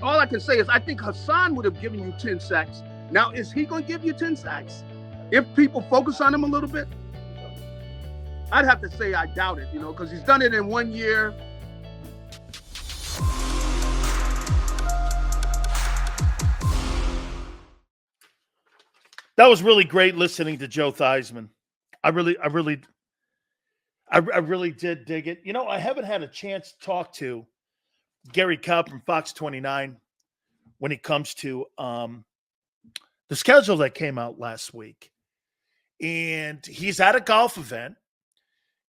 all I can say is I think Hassan would have given you 10 sacks. Now, is he going to give you 10 sacks? If people focus on him a little bit? I'd have to say I doubt it, because he's done it in 1 year. That was really great listening to Joe Theismann. I really did dig it. I haven't had a chance to talk to Garry Cobb from Fox 29 when it comes to the schedule that came out last week. And he's at a golf event.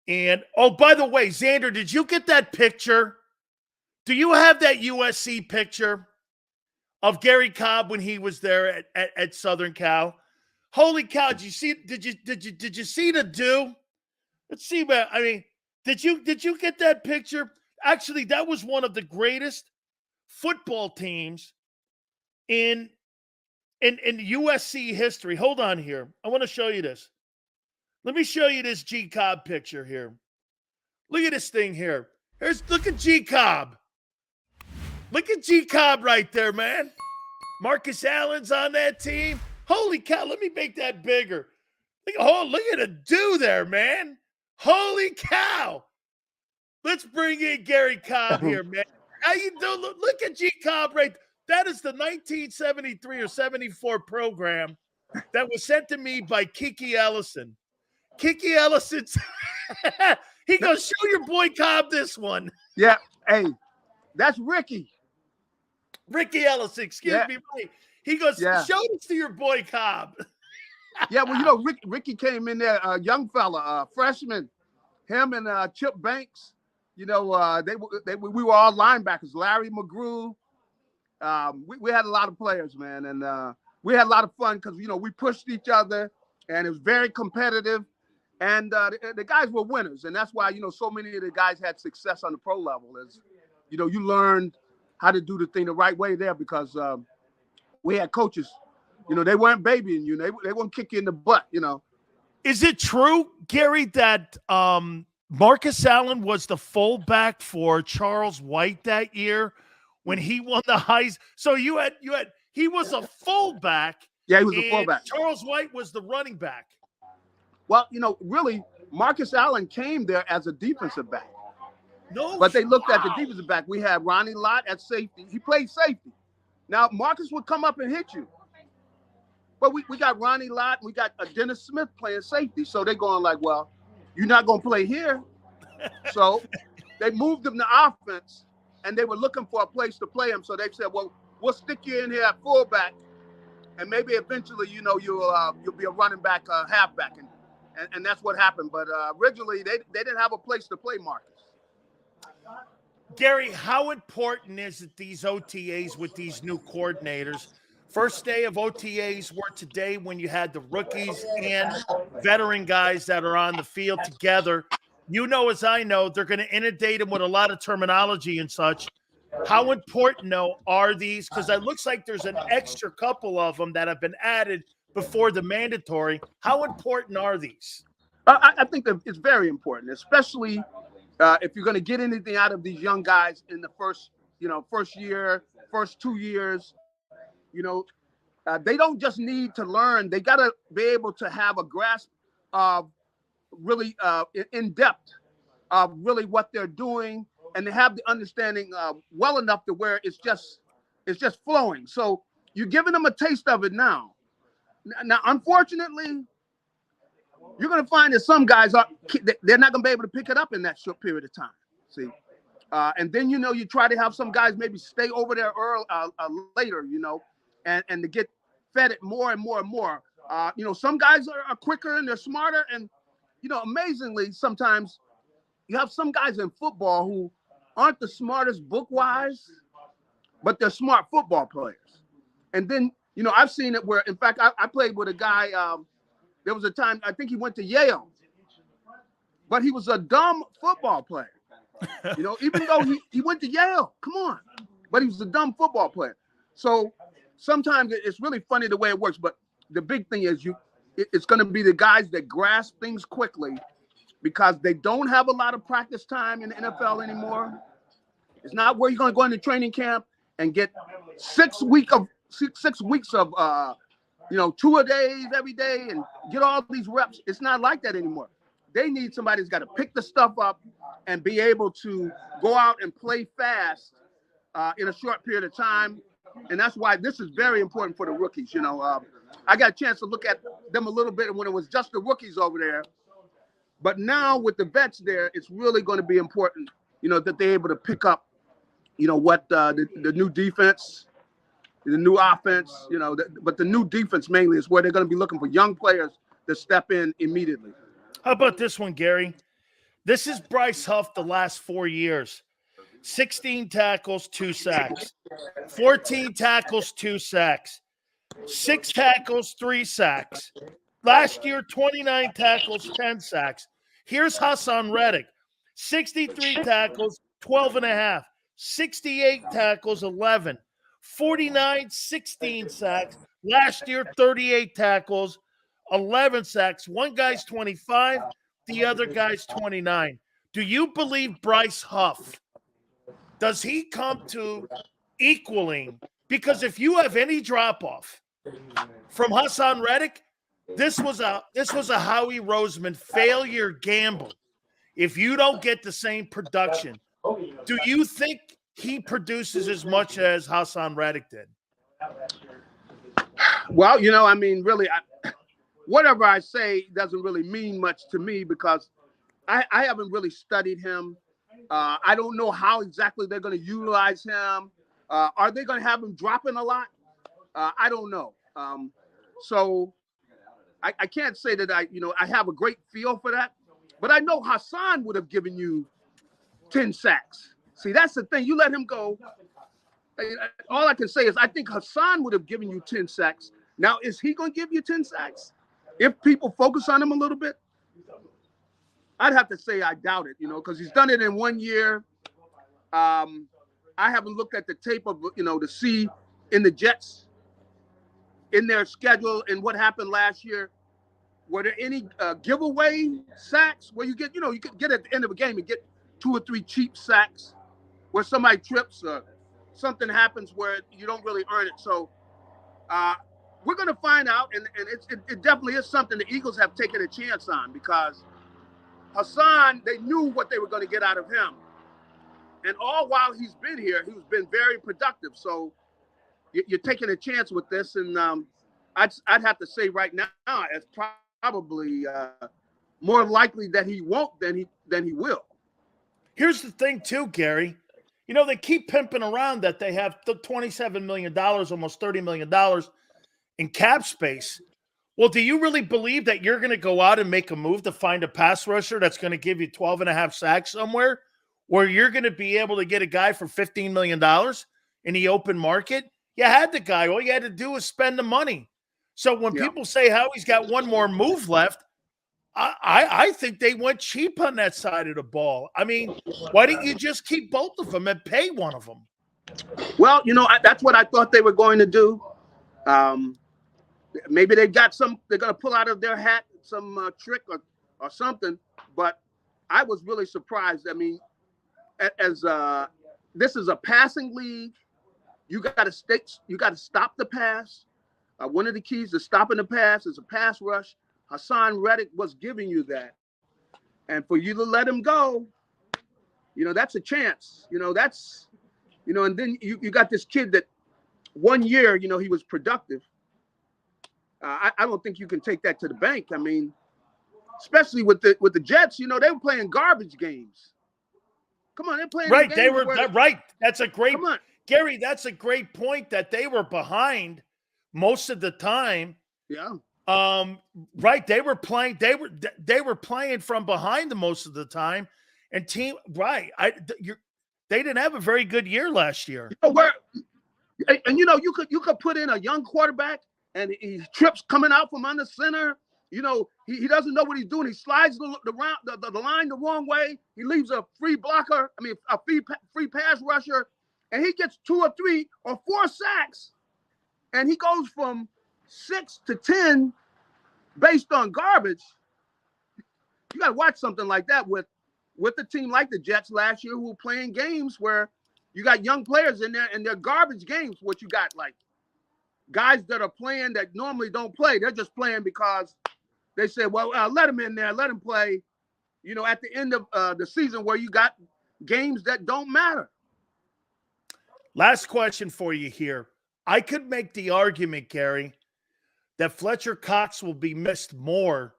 And, oh, by the way, Xander, did you get that picture? Do you have that USC picture of Garry Cobb when he was there at Southern Cal? Holy cow! Did you see the do? Let's see, man. I mean, did you get that picture? Actually, that was one of the greatest football teams in USC history. Hold on here. I want to show you this. Let me show you this G Cobb picture here. Look at this thing here. Look at G Cobb. Look at G Cobb right there, man. Marcus Allen's on that team. Holy cow, let me make that bigger. Look at the do there, man. Holy cow. Let's bring in Garry Cobb here, man. How you doing? Look at G Cobb right. That is the 1973 or 74 program that was sent to me by Kiki Ellison. Kiki Ellison, he goes, show your boy Cobb this one. Yeah, hey, that's Ricky. Ricky Ellison, excuse me. Right. He goes, show this to your boy Cobb. Yeah, well, Ricky came in there, a young fella, freshman. Him and Chip Banks, we were all linebackers. Larry McGrew. We had a lot of players, man, and we had a lot of fun because we pushed each other, and it was very competitive. And the guys were winners, and that's why so many of the guys had success on the pro level. Is you learned how to do the thing the right way there because. We had coaches, they weren't babying you. They wouldn't kick you in the butt, Is it true, Garry, that Marcus Allen was the fullback for Charles White that year when he won the Heisman? So he was a fullback. Yeah, he was a fullback. Charles White was the running back. Well, really, Marcus Allen came there as a defensive back. No, but they looked at the defensive back. We had Ronnie Lott at safety. He played safety. Now, Marcus would come up and hit you. But we got Ronnie Lott, we got Dennis Smith playing safety. So they're going like, well, you're not going to play here. So they moved him to offense, and they were looking for a place to play him. So they said, well, we'll stick you in here at fullback, and maybe eventually, you'll be a running back, halfback. And that's what happened. But originally, they didn't have a place to play Marcus. Garry, how important is it these OTAs with these new coordinators? First day of OTAs were today when you had the rookies and veteran guys that are on the field together. As I know, they're going to inundate them with a lot of terminology and such. How important, though, are these? Because it looks like there's an extra couple of them that have been added before the mandatory. How important are these? I think that it's very important, especially if you're going to get anything out of these young guys in the first year, first 2 years. They don't just need to learn. They got to be able to have a grasp of really in depth of really what they're doing, and they have the understanding well enough to where it's just flowing. So you're giving them a taste of it now. Now, unfortunately, you're going to find that some guys they're not going to be able to pick it up in that short period of time. See, and then you try to have some guys maybe stay over there later, and to get fed it more and more and more. Some guys are quicker and they're smarter, and amazingly sometimes you have some guys in football who aren't the smartest book-wise, but they're smart football players. And then I've seen it where, in fact, I played with a guy. There was a time, I think he went to Yale, but he was a dumb football player. Even though he went to Yale, come on, but he was a dumb football player. So sometimes it's really funny the way it works. But the big thing is it's going to be the guys that grasp things quickly because they don't have a lot of practice time in the NFL anymore. It's not where you're going to go into training camp and get 6 weeks of 6 weeks of 2-a-days every day and get all these reps. It's not like that anymore. They need somebody who's got to pick the stuff up and be able to go out and play fast in a short period of time. And that's why this is very important for the rookies. I got a chance to look at them a little bit when it was just the rookies over there. But now with the vets there, it's really going to be important, that they're able to pick up, what the new defense, the new offense, but the new defense mainly is where they're going to be looking for young players to step in immediately. How about this one, Gary? This is Bryce Huff the last 4 years. 16 tackles, 2 sacks. 14 tackles, 2 sacks. 6 tackles, 3 sacks. Last year, 29 tackles, 10 sacks. Here's Haason Reddick. 63 tackles, 12.5. 68 tackles, 11. 49, 16 sacks. Last year, 38 tackles, 11 sacks. One guy's 25, the other guy's 29. Do you believe Bryce Huff, does he come to equaling? Because if you have any drop-off from Haason Reddick, this was a Howie Roseman failure gamble. If you don't get the same production, do you think he produces as much as Haason Reddick did? Well, really, whatever I say doesn't really mean much to me because I haven't really studied him. I don't know how exactly they're going to utilize him. Are they going to have him dropping a lot? I don't know. So I can't say that I have a great feel for that. But I know Haason would have given you 10 sacks. See, that's the thing. You let him go. All I can say is I think Haason would have given you 10 sacks. Now, is he going to give you 10 sacks? If people focus on him a little bit, I'd have to say I doubt it, because he's done it in 1 year. I haven't looked at the tape of, to see in the Jets, in their schedule and what happened last year. Were there any giveaway sacks where you get, you could get at the end of a game and get 2 or 3 cheap sacks where somebody trips or something happens where you don't really earn it. So we're going to find out, and it definitely is something the Eagles have taken a chance on because Haason, they knew what they were going to get out of him. And all while he's been here, he's been very productive. So you're taking a chance with this, and I'd have to say right now it's probably more likely that he won't than he will. Here's the thing, too, Gary. They keep pimping around that they have $27 million, almost $30 million in cap space. Well, do you really believe that you're going to go out and make a move to find a pass rusher that's going to give you 12.5 sacks somewhere, or you're going to be able to get a guy for $15 million in the open market? You had the guy. All you had to do was spend the money. So when people say Howie's got one more move left, I think they went cheap on that side of the ball. I mean, why didn't you just keep both of them and pay one of them? Well, that's what I thought they were going to do. Maybe they're going to pull out of their hat some trick or something. But I was really surprised. I mean, as this is a passing league, you got to stop the pass. One of the keys to stopping the pass is a pass rush. Haason Reddick was giving you that. And for you to let him go, that's a chance. That's, and then you got this kid that 1 year, he was productive. I don't think you can take that to the bank. I mean, especially with the Jets, they were playing garbage games. Come on, they're playing right. Games they were right. That's a great Gary. That's a great point that they were behind most of the time. Yeah. Right. They were playing. They were playing from behind the most of the time, and team. Right. They didn't have a very good year last year. You could put in a young quarterback, and he trips coming out from under center. He doesn't know what he's doing. He slides the line the wrong way. He leaves a free blocker. I mean, a free pass rusher, and he gets 2 or 3 or 4 sacks, and he goes from 6 to 10 based on garbage. You got to watch something like that with a team like the Jets last year, who were playing games where you got young players in there, and they're garbage games. What you got, like guys that are playing that normally don't play. They're just playing because they said, well, let them in there, let them play. You know, at the end of the season where you got games that don't matter. Last question for you here. I could make the argument, Garry, that Fletcher Cox will be missed more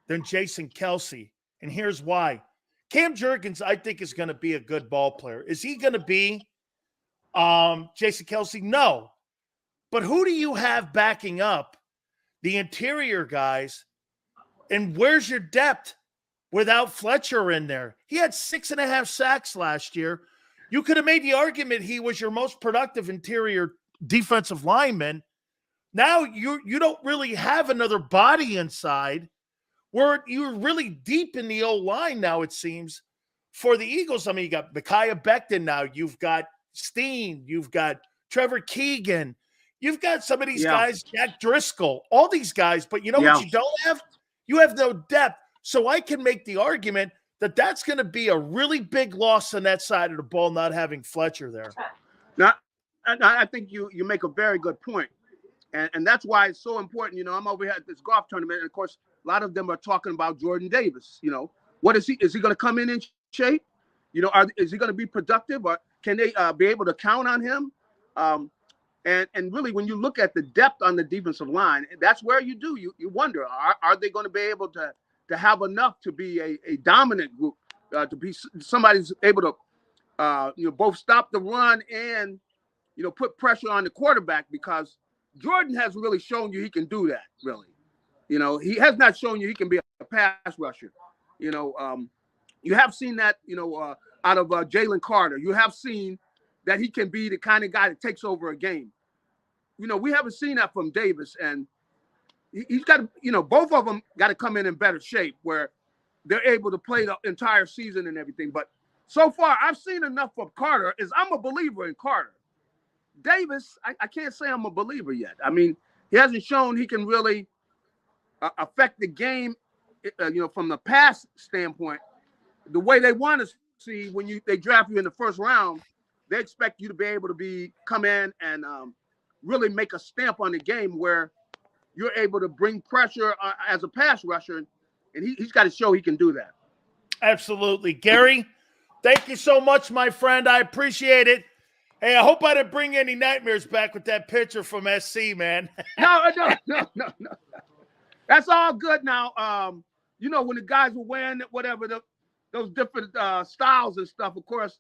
than Jason Kelce. And here's why. Cam Jurgens, I think, is going to be a good ball player. Is he going to be Jason Kelce? No. But who do you have backing up the interior guys? And where's your depth without Fletcher in there? He had 6.5 sacks last year. You could have made the argument he was your most productive interior defensive lineman. Now you don't really have another body inside where you're really deep in the O-line now, it seems, for the Eagles. I mean, you got Micaiah Becton now. You've got Steen. You've got Trevor Keegan. You've got some of these guys, Jack Driscoll, all these guys. But you know what you don't have? You have no depth. So I can make the argument that that's going to be a really big loss on that side of the ball, not having Fletcher there. Now, I think you make a very good point. And that's why it's so important. You know, I'm over here at this golf tournament, and of course, a lot of them are talking about Jordan Davis. You know, what is he going to come in shape? You know, is he going to be productive, or can they be able to count on him? And really, when you look at the depth on the defensive line, that's where you wonder, are they going to be able to have enough to be a dominant group, to be somebody's able to, both stop the run and, put pressure on the quarterback, because Jordan has really shown you he can do that, really. You know, he has not shown you he can be a pass rusher. You have seen that, out of Jalen Carter. You have seen that he can be the kind of guy that takes over a game. We haven't seen that from Davis, and he's got to, both of them got to come in better shape where they're able to play the entire season and everything. But so far, I've seen enough of Carter. I'm a believer in Carter. Davis, I can't say I'm a believer yet. I mean, he hasn't shown he can really affect the game, from the pass standpoint, the way they want to see when they draft you in the first round. They expect you to be able to come in and really make a stamp on the game where you're able to bring pressure as a pass rusher, and he's got to show he can do that. Absolutely. Garry, thank you so much, my friend. I appreciate it. Hey, I hope I didn't bring any nightmares back with that picture from SC, man. No. That's all good now. When the guys were wearing whatever those different styles and stuff, of course,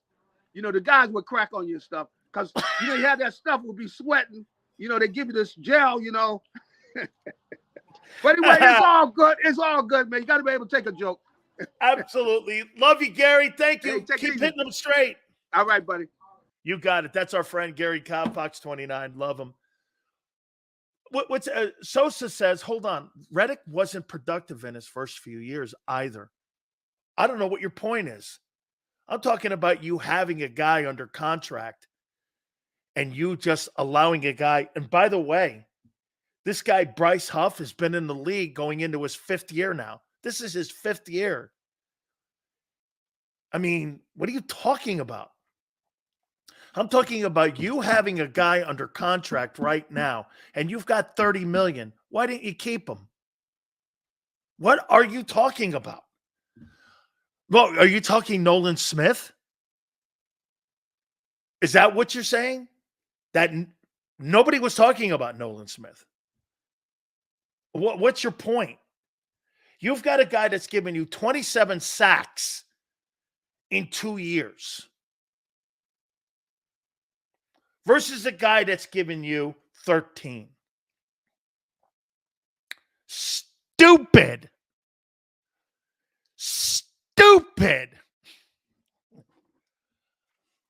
the guys would crack on you and stuff, because, you had that stuff would be sweating. They give you this gel, But anyway, it's all good. It's all good, man. You got to be able to take a joke. Absolutely. Love you, Garry. Thank you. Hey, Keep hitting them straight. All right, buddy. You got it. That's our friend, Garry Cobb, Fox 29. Love him. What's Sosa says, hold on. Reddick wasn't productive in his first few years either. I don't know what your point is. I'm talking about you having a guy under contract and you just allowing a guy. And by the way, this guy, Bryce Huff, has been in the league going into his 5th year now. This is his 5th year. I mean, what are you talking about? I'm talking about you having a guy under contract right now, and you've got $30 million. Why didn't you keep him? What are you talking about? Well, are you talking Nolan Smith? Is that what you're saying? That nobody was talking about Nolan Smith. What's your point? You've got a guy that's given you 27 sacks in 2 years versus a guy that's given you 13. Stupid.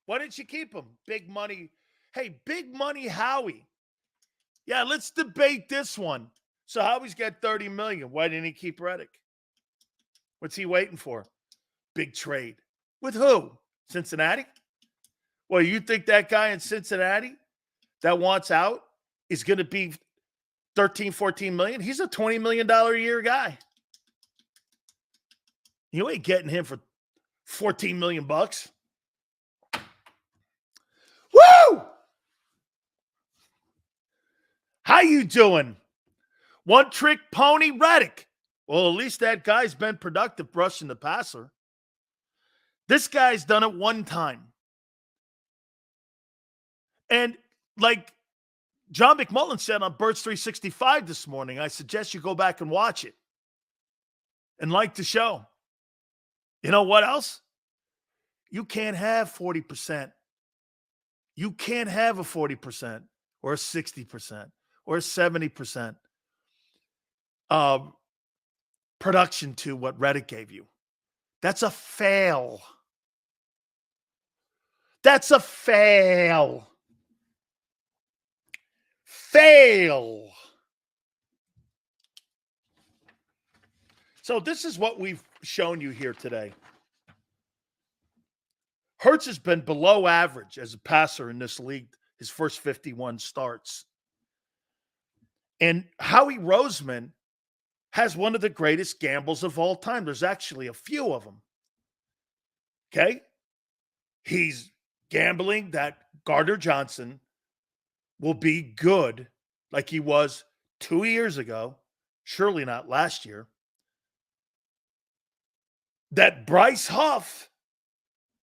Why didn't you keep him? Big money. Hey, big money Howie. Yeah, let's debate this one. So Howie's got $30 million. Why didn't he keep Reddick? What's he waiting for? Big trade. With who? Cincinnati? Well, you think that guy in Cincinnati that wants out is going to be 13, 14 million? He's a $20 million a year guy. You ain't getting him for 14 million bucks. Woo! How you doing? One trick pony Reddick. Well, at least that guy's been productive rushing the passer. This guy's done it one time. And like John McMullen said on Birds 365 this morning, I suggest you go back and watch it and like the show. You know what else? You can't have 40%. You can't have a 40% or a 60% or a 70% production to what Reddick gave you. That's a fail. That's a fail. Fail. So this is what we've shown you here today. Hurts has been below average as a passer in this league, his first 51 starts. And Howie Roseman has one of the greatest gambles of all time. There's actually a few of them. Okay? He's gambling that Gardner Johnson will be good like he was 2 years ago, surely not last year. That Bryce Huff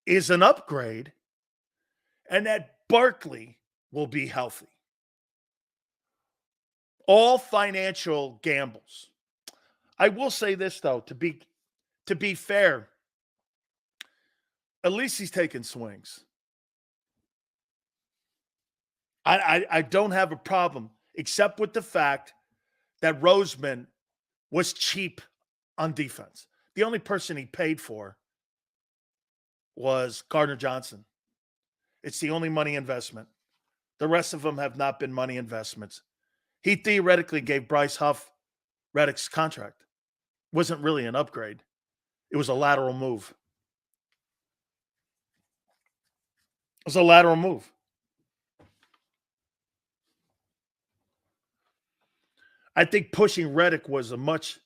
is an upgrade, and that Barkley will be healthy. All financial gambles. I will say this, though, to be fair, at least he's taking swings. I don't have a problem, except with the fact that Roseman was cheap on defense. The only person he paid for was Gardner Johnson. It's the only money investment. The rest of them have not been money investments. He theoretically gave Bryce Huff Reddick's contract. It wasn't really an upgrade. It was a lateral move. It was a lateral move. I think pushing Reddick was a much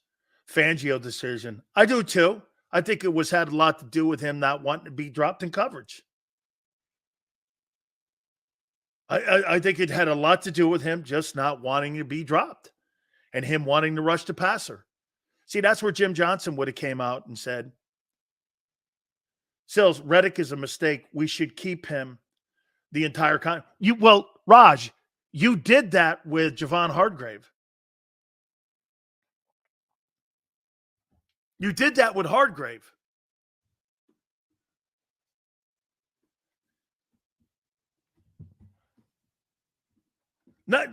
Fangio decision. I do too. I think it had a lot to do with him not wanting to be dropped in coverage. I think it had a lot to do with him just not wanting to be dropped and him wanting to rush the passer. See, that's where Jim Johnson would have came out and said, Sills, Reddick is a mistake. We should keep him the entire time. Raj, you did that with Javon Hargrave. You did that with Hargrave.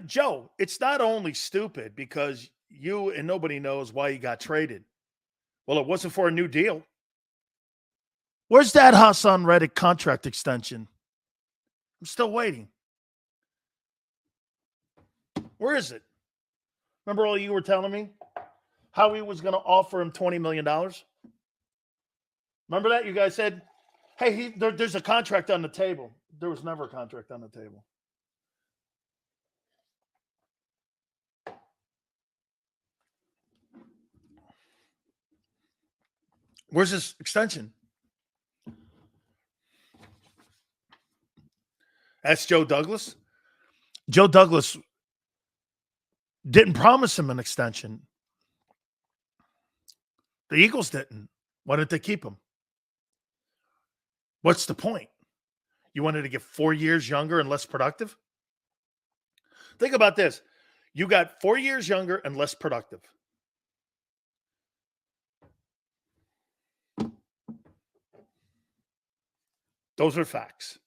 Joe, it's not only stupid because you and nobody knows why he got traded. Well, it wasn't for a new deal. Where's that Hassan Reddick contract extension? I'm still waiting. Where is it? Remember all you were telling me? How he was going to offer him $20 million? Remember that? You guys said, hey, there's a contract on the table. There was never a contract on the table. Where's his extension? That's Joe Douglas. Joe Douglas didn't promise him an extension. The Eagles didn't. Why did they keep him? What's the point? You wanted to get 4 years younger and less productive? Think about this. You got 4 years younger and less productive. Those are facts.